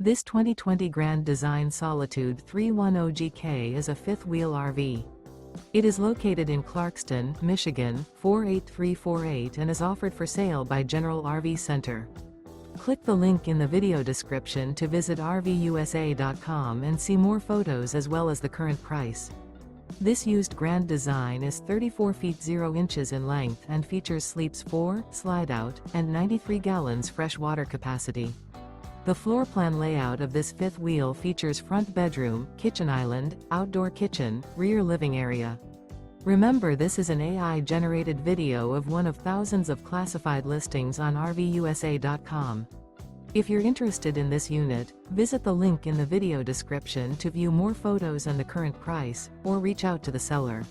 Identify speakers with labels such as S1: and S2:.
S1: This 2020 Grand Design Solitude 310GK is a fifth-wheel RV. It is located in Clarkston, Michigan, 48348 and is offered for sale by General RV Center. Click the link in the video description to visit RVUSA.com and see more photos as well as the current price. This used Grand Design is 34 feet 0 inches in length and features sleeps 4, slide-out, and 93 gallons fresh water capacity. The floor plan layout of this fifth wheel features front bedroom, kitchen island, outdoor kitchen, rear living area. Remember, this is an AI-generated video of one of thousands of classified listings on RVUSA.com. If you're interested in this unit, visit the link in the video description to view more photos and the current price, or reach out to the seller.